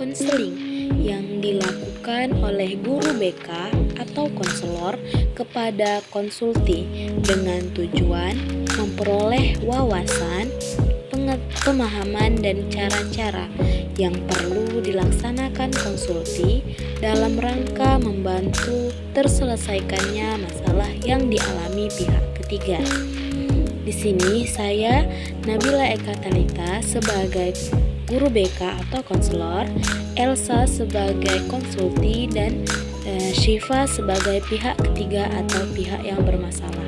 konseling yang dilakukan oleh guru BK atau konselor kepada konsulti dengan tujuan memperoleh wawasan, pemahaman dan cara-cara yang perlu dilaksanakan konsulti dalam rangka membantu terselesaikannya masalah yang dialami pihak ketiga. Di sini saya Nabila Eka Talita sebagai guru BK atau konselor, Elsa sebagai konsulti dan Syifa sebagai pihak ketiga atau pihak yang bermasalah.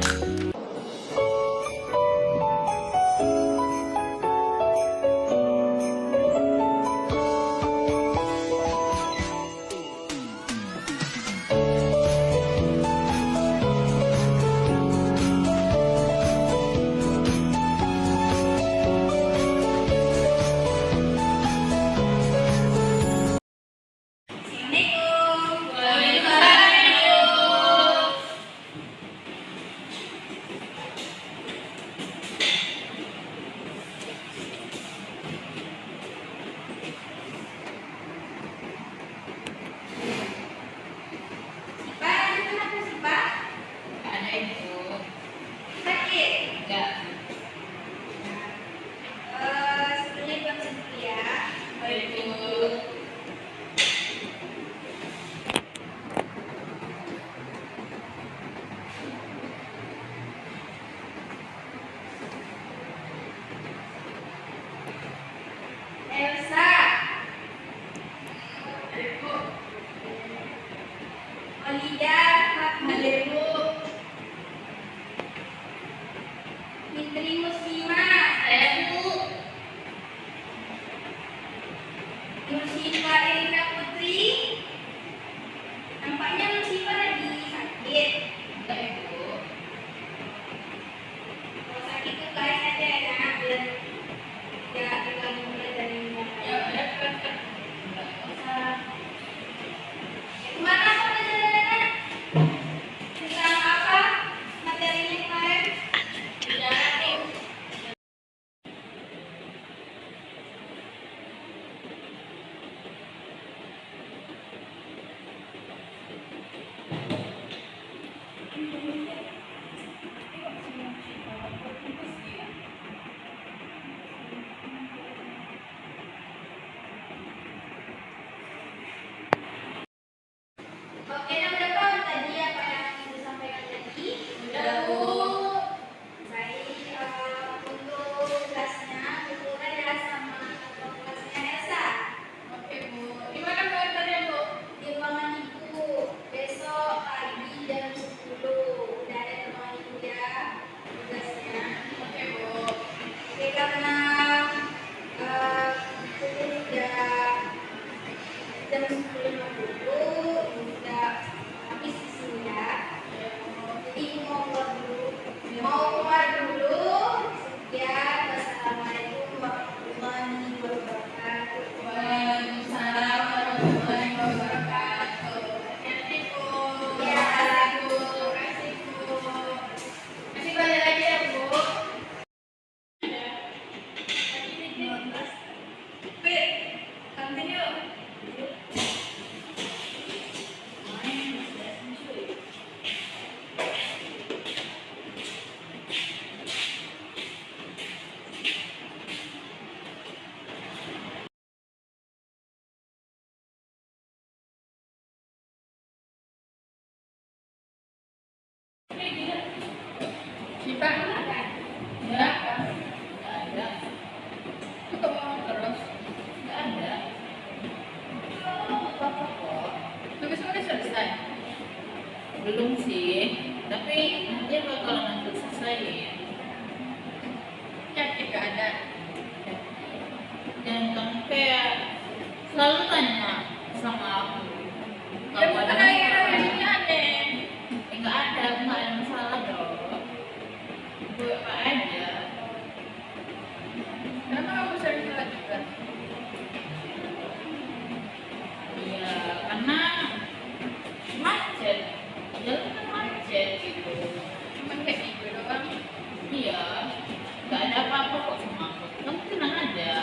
Elsa, Olida, hadirku. Fitri Muslimah, saya Bu. Nursifa Erina Putri. Nampaknya Nursifa lagi sakit. Enggak, Ibu. Kalau sakit tuh guys aja ya, biar tidak terganggu belajarnya. Ya, udah kan. Enggak usah. Gimana pelajarannya? Tentang apa materinya kemarin? Sejarah. Oke, yang udah tahu tadi apa yang disampaikan tadi? Udah, Bu. Baik, untuk tugasnya Buku ya sama tugasnya Elsa. Oke, Bu. Di mana pengantarnya, Bu? Di ruangan Ibu. Besok pagi jam 10. Udah ada di ruangan Ibu ya tugasnya. Oke, Bu. Oke, karena itu udah jam 10.50 udah habis di sini ya. Jadi mau keluar dulu ya. Wassalamualaikum warahmatullahi wabarakatuh. Waalaikumsalam warahmatullahi wabarakatuh. Hati-hati, Bu. Ya, Bu. Terima kasih, Bu. Masih balik lagi ya, Bu. Kantin yuk. Siapa? Ya, nggak ada. Itu mau terus? Nggak ada. Apa-apa kok. Tugasnya udah selesai? Belum sih, tapi nanti bakalan aku selesai. Yakin nggak ada? Dan kamu kayak selalu tanya sama aku. Ya bukan akhir-akhir ini aneh. Nggak ada masalah dong. Buat apa aja. Kenapa kamu sering telat juga? Iya, karena macet. Jalan kan macet gitu. Cuma kayak gitu doang. Iya, nggak ada apa-apa kok sama aku. Kamu tenang aja.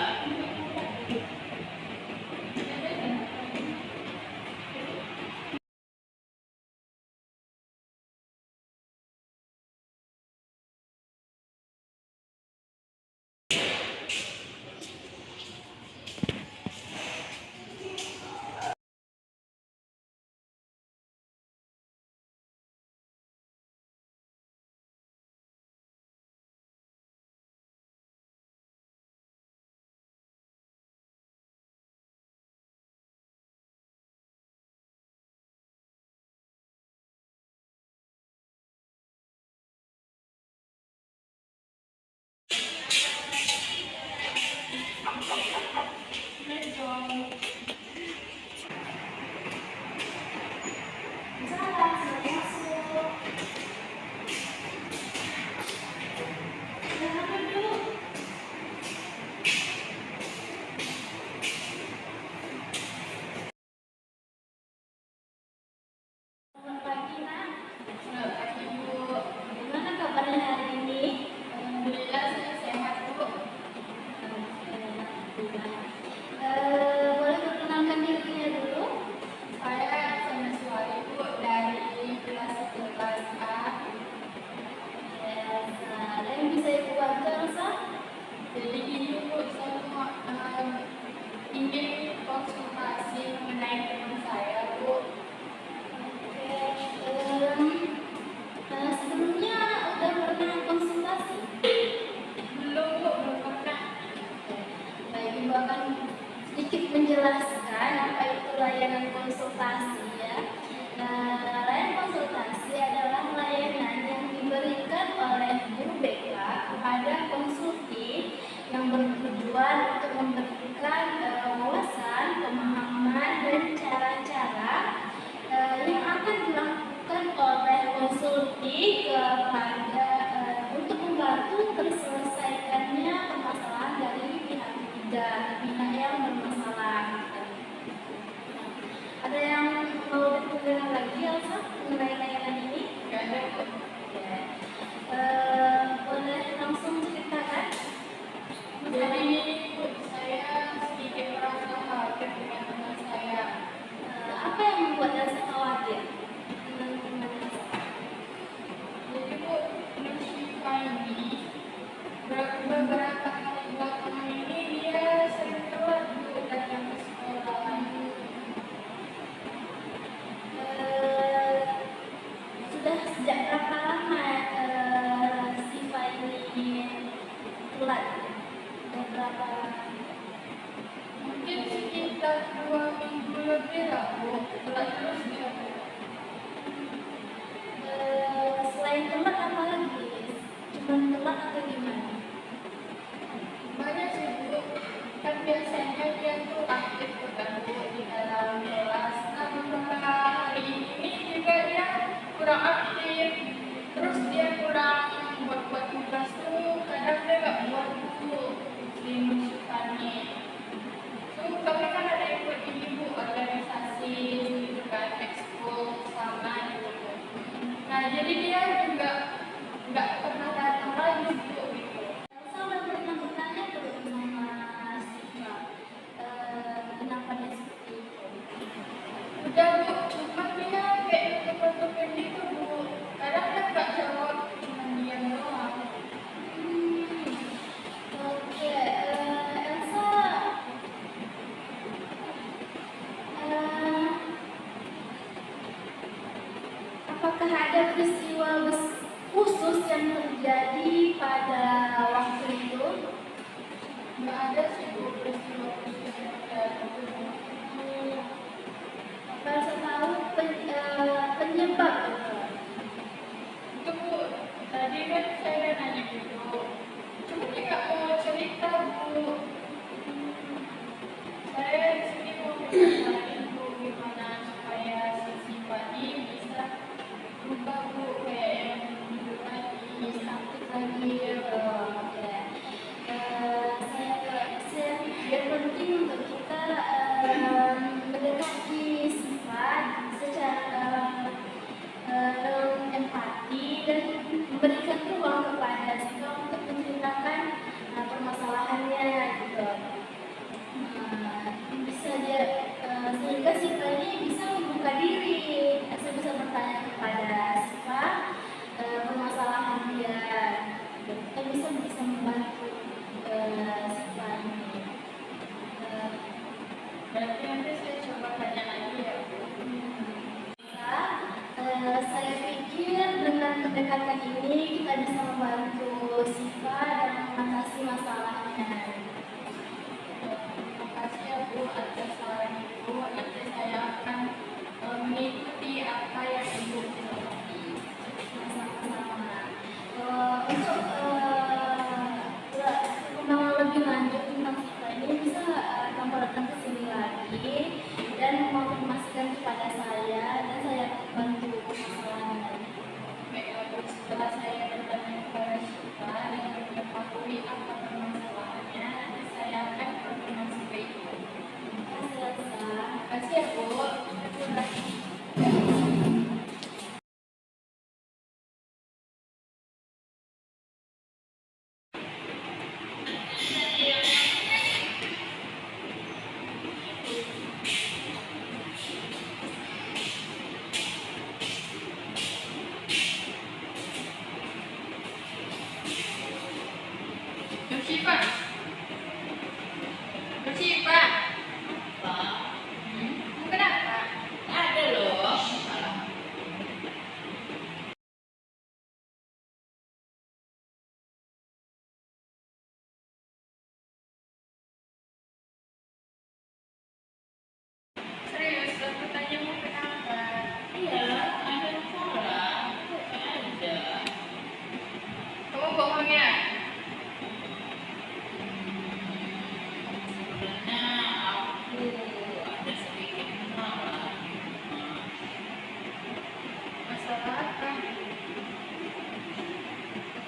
saya bantu, Elsa? Jadi gini Bu, saya mau ingin konsultasi mengenai teman saya Bu. Oke, sebelumnya udah pernah konsultasi? Belum Bu, belum pernah. Baik, Ibu akan sedikit menjelaskan apa itu layanan konsultasi ya. Nah, layanan konsultasi adalah layanan yang diberikan oleh guru BK kepada konsulti yang bertujuan untuk memberikan wawasan, pemahaman, dan cara-cara yang akan dilakukan oleh konsulti kepada untuk membantu terselesaikannya permasalahan dari pihak ketiga, pihak yang bermasalah. Ada yang mau ditanyakan lagi, Elsa, mengenai layanan ini? Gak ada Bu. Ya. Boleh langsung ceritakan? Jadi gini Bu, saya sedikit merasa khawatir dengan teman saya. Apa yang membuat Elsa khawatir dengan teman Elsa? Jadi Bu, Nur Syifa ini beberapa kali belakangan ini dia sering telat Bu datang ke sekolah. Sudah sejak berapa lama Siva ini telat? Dan berapa Mungkin sekitar 2 minggu lebih lah Bu, telat terus dia. selain telat apa lagi? Cuma telat atau gimana? Banyak sih Bu, kan biasanya dia tuh aktif kan Bu di dalam kelas. Nah beberapa hari ini juga dia kurang aktif, terus dia kurang buat tugas tuh, kadang dia nggak buat Bu di musuhannya. Tuh kami kan ada ikut ini Bu, organisasi gitu kan, ekskul sama gitu. Nah jadi dia juga nggak pernah datang lagi Bu gitu. Elsa udah pernah bertanya belum sama Siva kenapa dia seperti itu? Udah Bu, cuma dia kayak nutup-nutupin gitu Bu. Kadang dia nggak jawab, cuma diam doang. Oke, Elsa, apakah ada peristiwa khusus yang terjadi pada waktu itu? Nggak ada sih Bu peristiwa khusus yang terjadi. Apa Elsa tahu penyebab itu? Itu Bu, tadi kan saya nanya gitu. Cuma dia nggak mau cerita Bu. Saya di sini mau bicarain Bu gimana supaya si Siva ini bisa berubah Bu kayak yang dulu lagi. Aktif lagi. Oke. Saya pikir penting untuk kita mendekati sifat secara empati dan memberikan ruang kepada sifat untuk menceritakan permasalahannya gitu. Bisa dia sehingga sifat ini bisa membuka diri, saya bisa bertanya kepada sifat permasalahan dia. Kita bisa membantu sifat ini. Berarti nanti saya coba tanya lagi ya Bu. Saya pikir dengan pendekatan ini kita bisa membantu Siva dalam mengatasi masalahnya. Terima kasih ya Bu atas saran Ibu. Nanti saya akan mengikuti apa yang Ibu bilang. Sama-sama. Untuk pengembangan lebih lanjut tentang Siva ini bisa kamu datang ke sini lagi dan menginformasikan kepada saya dan saya akan bantu masalahnya. Baiklah Bu, setelah saya bertanya kepada Syifa dan mengetahui apa permasalahannya, nanti saya akan konfirmasi ke Ibu. Terima kasih, Elsa. Terima kasih ya Bu. Terima kasih. Bersifat. Bersifat. Kenapa? Ada loh. Serius, aku tanya mau kenapa? Iya, ada masalah. Ada. Kamu bohong ya? Sebenarnya aku ada sedikit masalah. Masalah apa?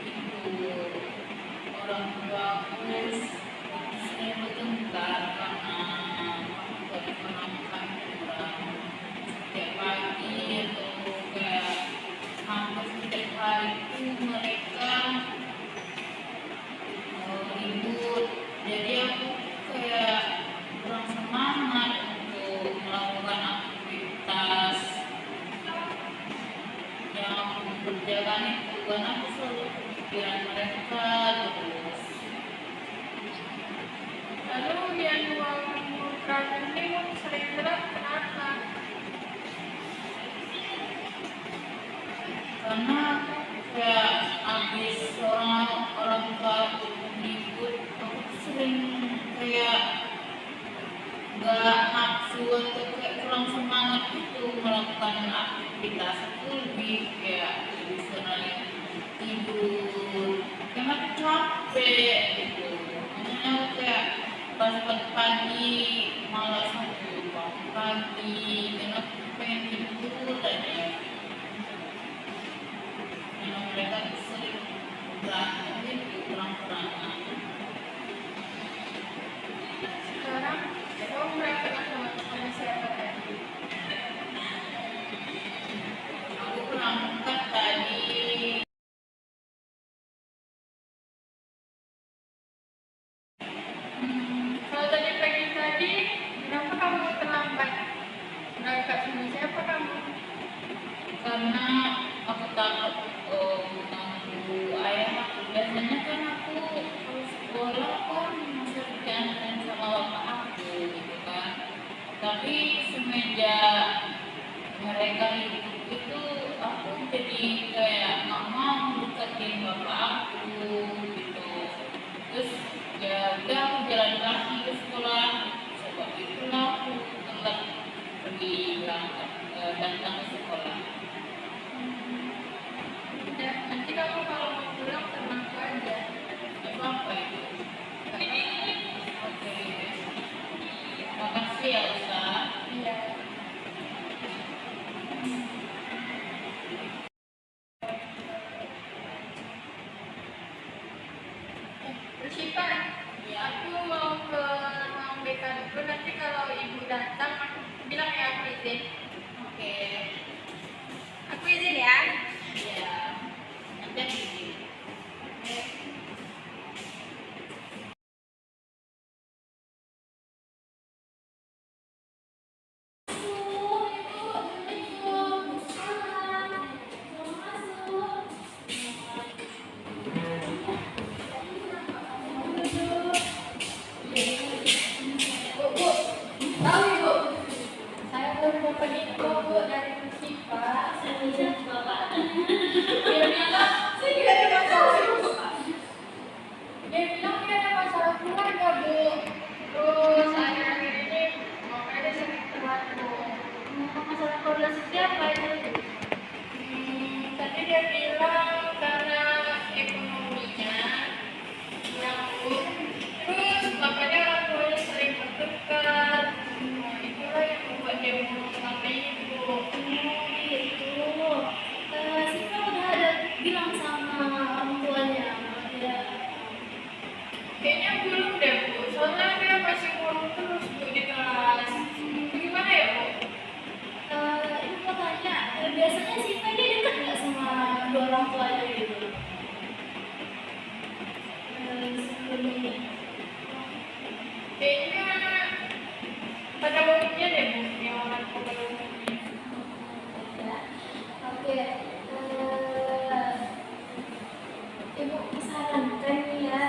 Itu orang tua aku sering bertengkar karena aku gak pernah makan kurang setiap pagi atau kayak hampir setiap hari itu mereka ribut. Jadi aku kayak kurang semangat untuk melakukan aktivitas yang aku kerjakan itu karena aku selalu kepikiran mereka terus. Lalu yang mengurungkan ini sering gerak kenapa? Karena kayak habis orang tua aku ribut aku sering kayak nggak nafsu atau kayak kurang semangat itu melakukan aktivitas. Aku lebih kayak lebih sering tidur karena aku capek gitu. Makanya aku kayak pas pagi malas aku bangun pagi karena aku pengen tidur aja. Memang mereka sering berantem itu kurang-kurangan. Sekarang kamu berantem sama siapa tadi? Aku berangkat tadi. Kalau tadi pagi kenapa kamu terlambat? Berangkat sama siapa kamu? Karena aku takut mengganggu ayah aku. Biasanya kan aku kalau sekolah kan masih diantarin sama bapak aku gitu kan. Tapi semenjak mereka ribut itu aku jadi kayak nggak mau deketin bapak aku gitu. Terus ya udah aku jalan kaki ke sekolah. Sebab itulah aku telat pergi berangkat datang ke sekolah. Ya, nanti kamu kalau mau pulang sama aku aja. Apa itu? Oke. Makasih ya Ustaz. Iya. Bersifat. Aku mau ke ruang BK dulu. Nanti kalau ibu datang, aku bilang ya aku izin. Oke. Aku izin ya. Iya. Nanti aku izin. Tahu ibu, saya baru dapat info bu dari Bersifat. Dia bilang, dia ada masalah ibu. Dia bilang dia ada masalah keluarga bu. Terus akhir-akhir ini makanya sering telat bu. Masalah keluarga seperti apa itu? Tadi dia bilang karena ekonominya kurang bu. Terus makanya orang tuanya sering bertengkar. Nah, itulah yang membuat dia mau sama ibu. Oh gitu. Siva udah ada bilang sama orang tuanya kalau dia Kayaknya belum deh bu. Soalnya dia masih ngurung terus bu di kelas. Gimana ya bu? ibu mau tanya, biasanya Siva ini dekat nggak sama dua orang tuanya gitu? Sebelum ini. Kayaknya pada umumnya deh bu. Yang orang tua pada umumnya. Ya. Oke. Ibu sarankan nih ya,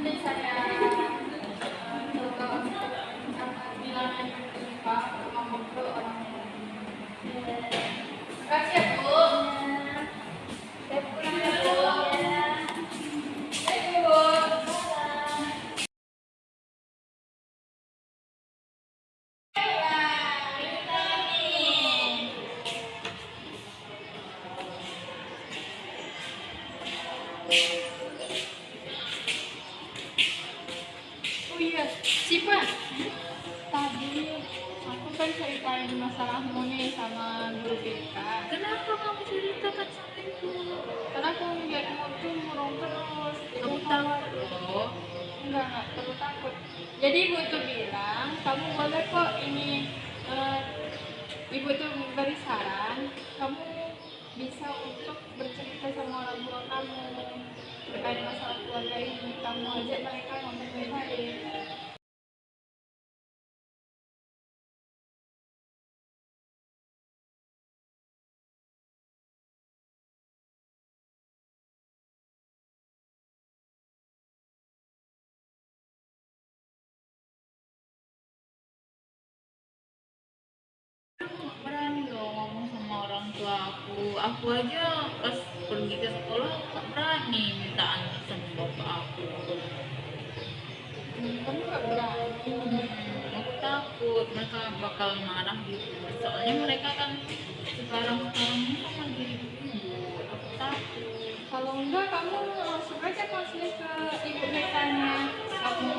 Jadi saya coba untuk bilang Pak ngomong ke orang tua. Terima kasih ya Bu. Saya pulang ya Bu. Ayo Bu. Oh iya, Sipa. Tadi aku kan ceritain masalahmu nih sama guru BK. Kenapa kamu ceritakan sama ibu? Karena aku ngeliatmu tuh murung terus. Kamu takut loh. Enggak perlu takut. Jadi ibu tuh bilang, kamu boleh kok ini ibu tuh beri saran, kamu bisa untuk bercerita sama orang tua kamu terkait masalah keluarga ini. Kamu ajak mereka ngomong baik-baik. Nggak berani loh ngomong sama orang tua aku aja pas pergi ke sekolah nggak berani minta antar sama bapak aku. Kamu gak berani. Aku takut mereka bakal marah gitu, soalnya mereka kan sekarang ini kan lagi ribut. Aku takut. Kalau enggak, kamu langsung aja konsul ke ibu BK-nya. Kamu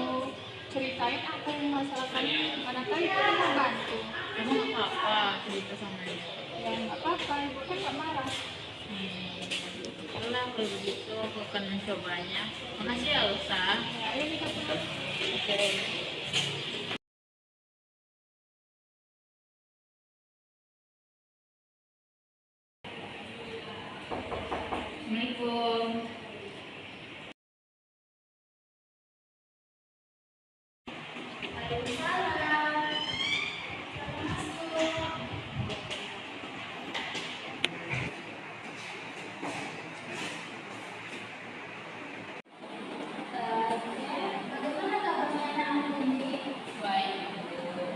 ceritain apa yang masalah kamu, manakala itu kan membantu. Emang nggak apa-apa cerita sama dia? Ya nggak apa-apa, ibu kan nggak marah. Oke lah, kalau begitu aku akan mencobanya. Makasih ya Elsa. Ya, ayo kita pulang. Oke. Assalamualaikum. Bagaimana kabarnya anak-anak ini? Baik, Bu.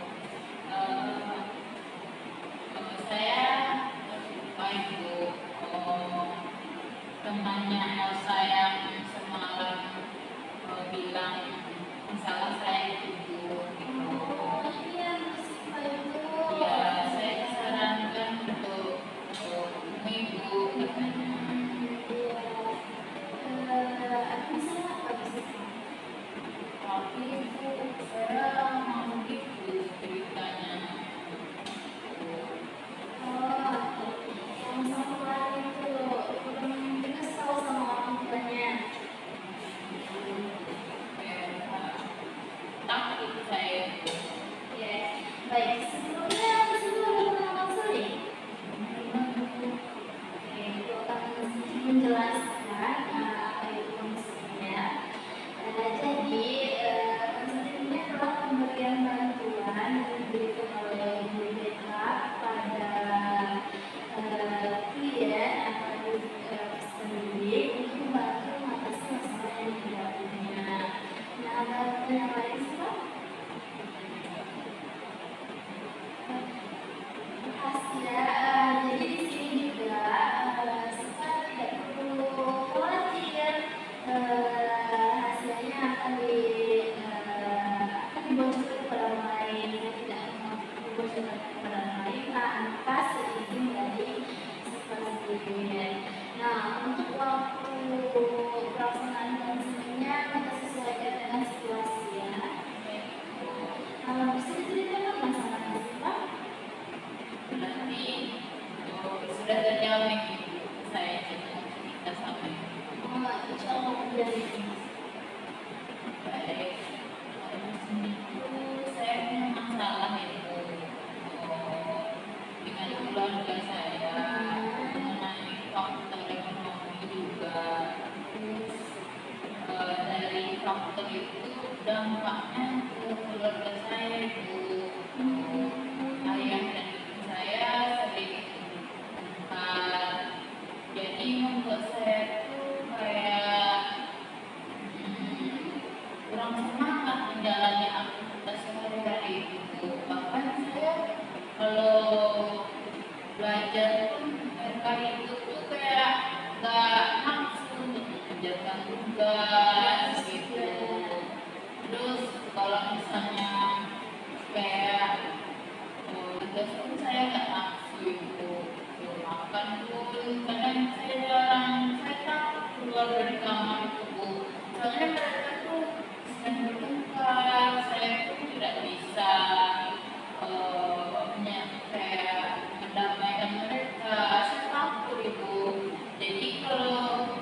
Saya baik, Bu. Temannya Elsa yang semalam bilang masalah saya itu, Bu. Gitu. Oh iya, Sipa itu. Ya, saya disarankan untuk ibu katanya. Iya. Ada masalah apa di situ? Tapi Bu, saya mau gitu ceritanya. Oh, sama-sama kemarin itu kurang kesal sama orang tuanya. Takut saya. Ya, baik. Sebelumnya mengenal Suri. Oke, itu akan menjelaskan apa itu konsepnya. Jadi, konsepnya adalah pemberian bantuan yang diberikan oleh guru BK pada klien atau pendidik untuk membantu mengatasi masalah yang dihadapinya. Nah, ada yang lain sih, Pak? Makasih ya. Jadi di sini juga kita tidak perlu khawatir hasilnya akan dibocorkan kepada orang lain. Kita tidak mau dibocorkan kepada orang lain tanpa seizin dari siswa sendiri. Nah, untuk waktu pelaksanaan konseling kita sesuaikan dengan situasi ya. Bisa diceritakan masalahnya sih, Pak? Berarti sudah terjawab nih saya cerita sama ibu. Oh, insya Allah dari Baik, itu saya punya masalah itu dengan keluarga saya mengenai faktor ekonomi juga. Dari faktor itu dampaknya ke keluarga saya itu ayah dan ibu saya sering bertengkar, jadi membuat saya tuh kayak kurang semangat menjalani aktivitas sehari-hari gitu. Bahkan saya kalau belajar pun kayak itu tuh kayak gak nafsu untuk mengerjakan tugas gitu. Terus kalau misalnya kayak tugas pun saya nggak nafsu itu. Makan pun kadang saya jarang, saya takut keluar dari kamar itu Bu. Soalnya mereka tuh sedang bertengkar, saya pun tidak bisa kayak mendamaikan mereka. Saya takut Ibu. Jadi kalau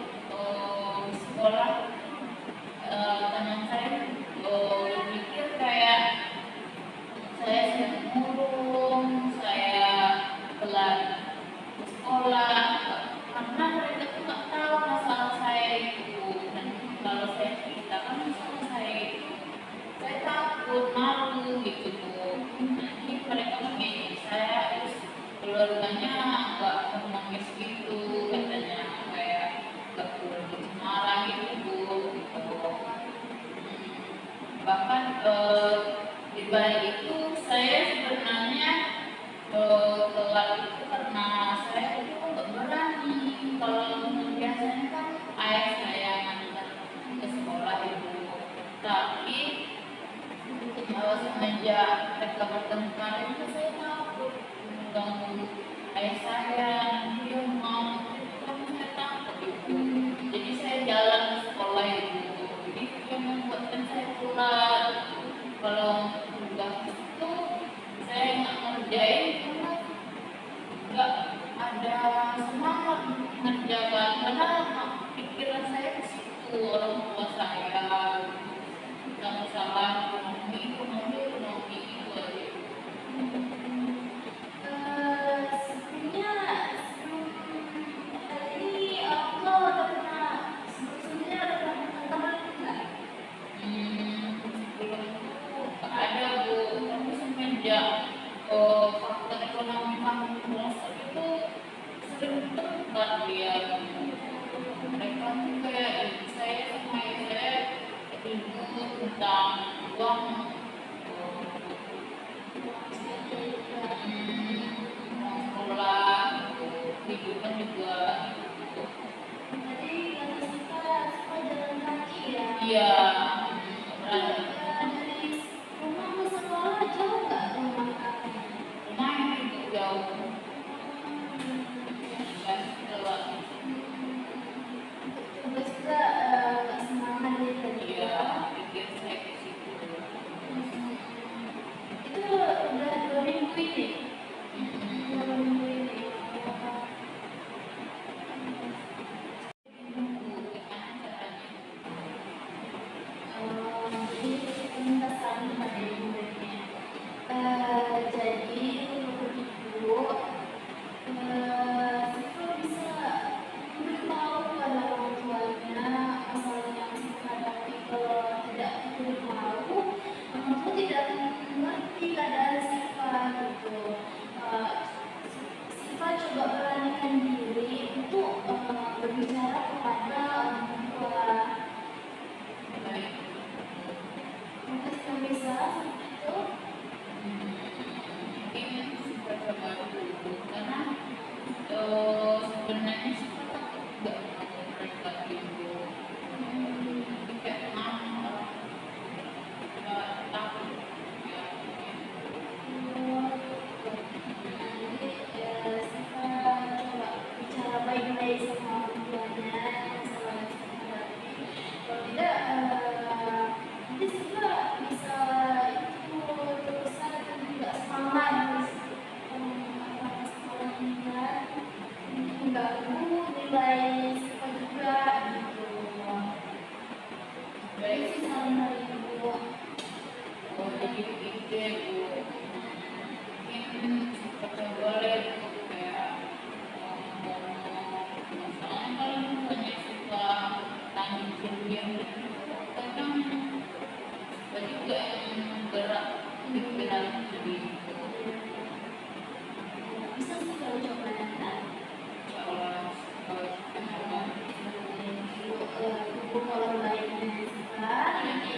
di sekolah teman saya berpikir kayak saya sedang murung, saya telat ke sekolah, karena mereka tuh nggak tahu masalah saya itu. Dan kalau saya ceritakan masalah saya itu, saya takut, malu gitu Bu. Nanti mereka mengingat saya, terus keluarganya nggak menangis gitu, katanya kayak nggak perlu marah gitu Bu. Gitu. Bahkan di balik itu saya sebenarnya telat itu karena saya itu nggak berani. Kalau biasanya kan ayah saya ngantar ke sekolah Ibu, tapi semenjak mereka bertengkar itu saya takut mengganggu ayah saya, nanti dia mau kamu, saya takut Ibu. Jadi saya jalan ke sekolah Ibu, jadi dia membuatkan saya pulang. Kalau tugas itu saya nggak ngerjain karena nggak ada semangat mengerjakan, karena pikiran saya ke situ, orang tua saya nggak masalah ekonomi itu aja. Sebelumnya sebelum hari ini aku udah pernah sebelumnya udah pernah teman nggak? Sebelum itu nggak ada Bu, tapi semenjak faktor ekonomi kami merosot itu sering bertengkar dia. Mereka tuh kayak saya sama ayah saya ribut tentang uang, uang sekolah, kehidupan juga. Jadi kalau suka jalan kaki ya. Iya, Dari rumah ke sekolah jauh nggak rumah kamu? lumayan itu jauh. Dan lewat Terus juga nggak semangat ya tadi. dia pikir saya ke situ. Itu udah 2 minggu ini. Udah 2 minggu ini. Jadi kita minta saran pada ibunya. Jadi menurut ibu, Siva bisa memberitahu pada orang tuanya masalah yang Siva hadapi. Kalau tidak memberitahu, orang tua tidak akan mengerti keadaan Siva gitu. Siva coba beranikan diri untuk berbicara kepada orang tua. Baik. Mungkin Siva bisa seperti itu. Mungkin sudah coba dulu karena sebenarnya kita takut nggak mau mereka Ibu. Tapi kayak mama takut ya. Jadi Siva coba bicara baik-baik sama orang tuanya masalah yang Siva hadapi. Kalau tidak, nanti Siva bisa itu terusan dan juga semangat anak sekolahnya, mengganggu nilai Siva juga gitu. Baik sih saran dari ibu. Jadi ide Bu, mungkin kita boleh kayak misalnya kalau misalnya suka tanggung sendiri, kadang banyak juga yang bergerak pikiran sendiri. Bisa sih kalau coba kan. Kalau Ibu kalau baiknya Siva nanti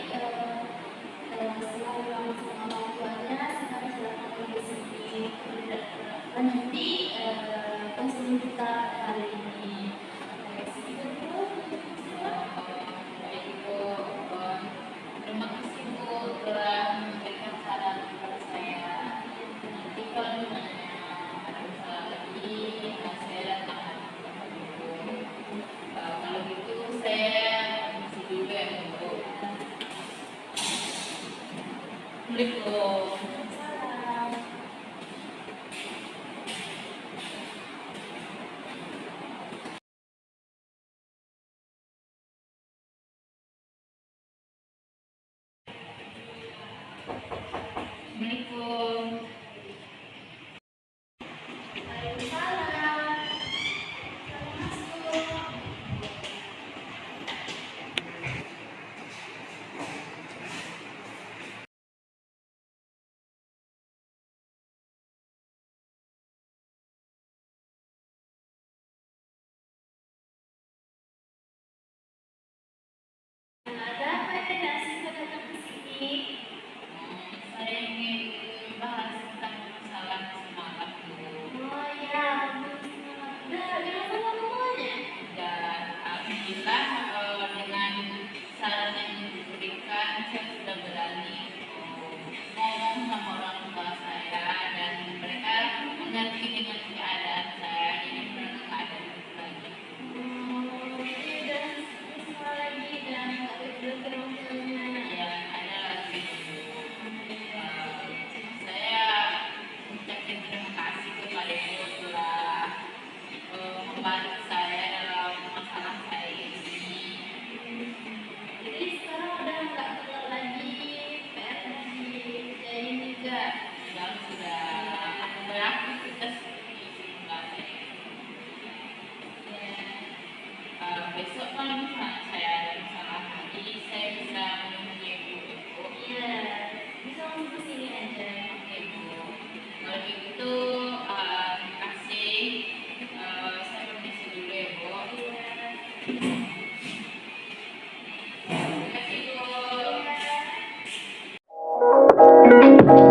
Assalamualaikum. Assalamualaikum. Waalaikumsalam. Masuk. Ada apa ya nasi datang ke sini? Saya ingin bahas tentang masalah semangat dulu. Oh ya, udah bilang sama semuanya. Dan alhamdulillah dengan saran yang diberikan saya sudah berani ngomong sama orang tua saya dan mereka mengerti dengan keadaan saya ini benar nggak ada lagi. Dan semua lagi dan ada orang Ya ada lagi. Saya ucapkan terima kasih kepada ibu telah membantu saya dalam masalah saya ini. Jadi sekarang udah nggak keluar lagi PR lagi kerjain juga. Yang sudah beraktivitas seperti sekolah saya. Besok kalau misalnya saya ada masalah lagi, saya bisa menghubungi ibu. Iya, bisa langsung ke sini aja. Oke bu, kalau begitu terima kasih. Saya permisi dulu ya bu. Iya. Terima kasih bu. Iya.